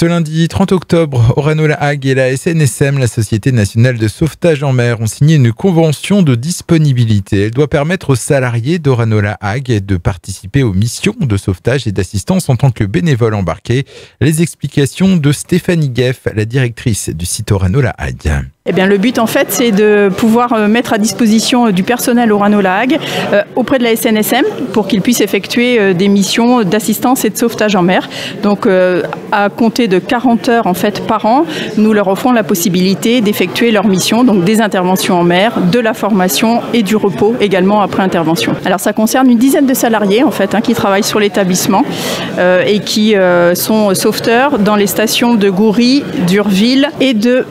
Ce lundi 30 octobre, Orano-La Hague et la SNSM, la Société nationale de sauvetage en mer, ont signé une convention de disponibilité. Elle doit permettre aux salariés d'Orano-La Hague de participer aux missions de sauvetage et d'assistance en tant que bénévoles embarqués. Les explications de Stéphanie Gueff, la directrice du site Orano-La Hague. Eh bien, le but, en fait, c'est de pouvoir mettre à disposition du personnel Orano-La Hague auprès de la SNSM pour qu'ils puissent effectuer des missions d'assistance et de sauvetage en mer. Donc, à compter de 40 heures en fait, par an, nous leur offrons la possibilité d'effectuer leurs missions, donc des interventions en mer, de la formation et du repos également après intervention. Alors, ça concerne une dizaine de salariés en fait, qui travaillent sur l'établissement et qui sont sauveteurs dans les stations de Goury, d'Urville et de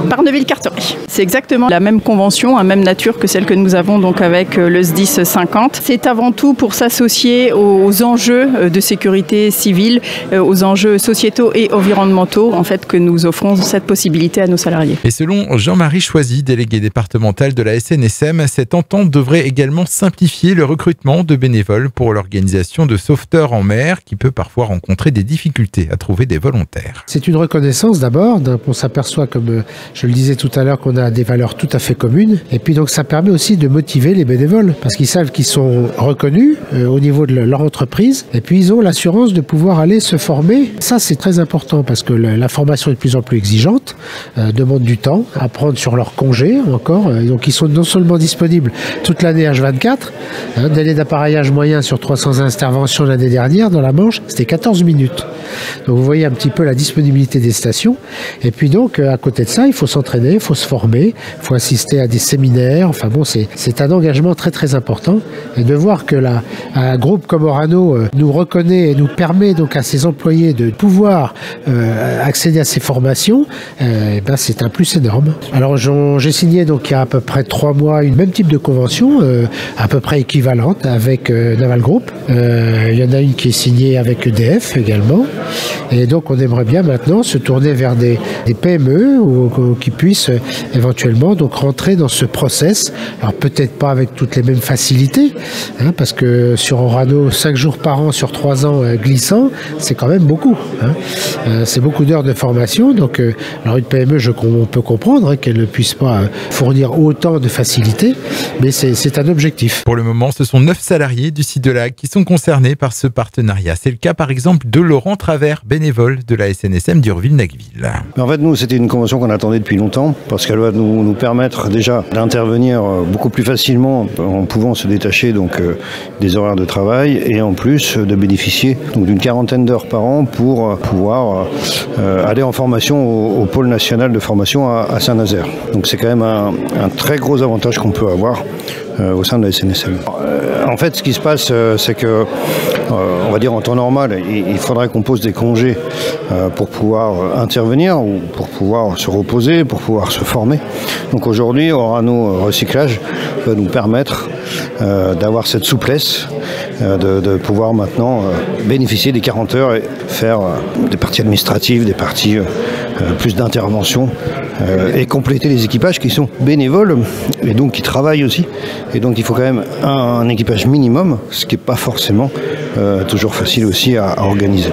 Barneville-Carteret. C'est exactement la même convention, la même nature que celle que nous avons donc avec le SDIS 50. C'est avant tout pour s'associer aux enjeux de sécurité civile, aux enjeux sociétaux et environnementaux en fait, que nous offrons cette possibilité à nos salariés. Et selon Jean-Marie Choisy, délégué départemental de la SNSM, cette entente devrait également simplifier le recrutement de bénévoles pour l'organisation de sauveteurs en mer qui peut parfois rencontrer des difficultés à trouver des volontaires. C'est une reconnaissance d'abord, on s'aperçoit comme je le disais tout à l'heure qu'on a des valeurs tout à fait communes et puis donc ça permet aussi de motiver les bénévoles parce qu'ils savent qu'ils sont reconnus au niveau de leur entreprise et puis ils ont l'assurance de pouvoir aller se former. Ça c'est très important parce que la formation est de plus en plus exigeante, demande du temps, apprendre sur leur congé encore, donc ils sont non seulement disponibles toute l'année H24, délai d'appareillage moyen sur 300 interventions l'année dernière dans la Manche, c'était 14 minutes. Donc vous voyez un petit peu la disponibilité des stations et puis donc à côté de ça, il faut s'entraîner, il faut se former, il faut assister à des séminaires. Enfin bon, c'est un engagement très très important. Et de voir que un groupe comme Orano nous reconnaît et nous permet donc à ses employés de pouvoir accéder à ces formations, c'est un plus énorme. Alors j'ai signé donc il y a à peu près 3 mois une même type de convention, à peu près équivalente avec Naval Group. Il y en a une qui est signée avec EDF également. Et donc on aimerait bien maintenant se tourner vers des PME qui puissent éventuellement donc rentrer dans ce process. Alors peut-être pas avec toutes les mêmes facilités, parce que sur Orano, 5 jours par an sur 3 ans glissant, c'est quand même beaucoup. C'est beaucoup d'heures de formation. Donc alors une PME, on peut comprendre qu'elle ne puisse pas fournir autant de facilités, mais c'est un objectif. Pour le moment, ce sont 9 salariés du site de La Hague qui sont concernés par ce partenariat. C'est le cas par exemple de Laurent Travers, bénévole de la SNSM d'Urville-Nacqueville. En fait, nous, c'était une convention qu'on attendait depuis longtemps parce qu'elle va nous permettre déjà d'intervenir beaucoup plus facilement en pouvant se détacher donc des horaires de travail et en plus de bénéficier donc d'une 40aine d'heures par an pour pouvoir aller en formation au pôle national de formation à Saint-Nazaire. Donc c'est quand même un très gros avantage qu'on peut avoir au sein de la SNSM. En fait, ce qui se passe, c'est que, on va dire en temps normal, il faudrait qu'on pose des congés pour pouvoir intervenir ou pour pouvoir se reposer, pour pouvoir se former. Donc aujourd'hui, Orano Recyclage va nous permettre d'avoir cette souplesse, de pouvoir maintenant bénéficier des 40 heures et faire des parties administratives, des parties plus d'intervention et compléter les équipages qui sont bénévoles et donc qui travaillent aussi. Et donc il faut quand même un équipage minimum, ce qui n'est pas forcément toujours facile aussi à organiser.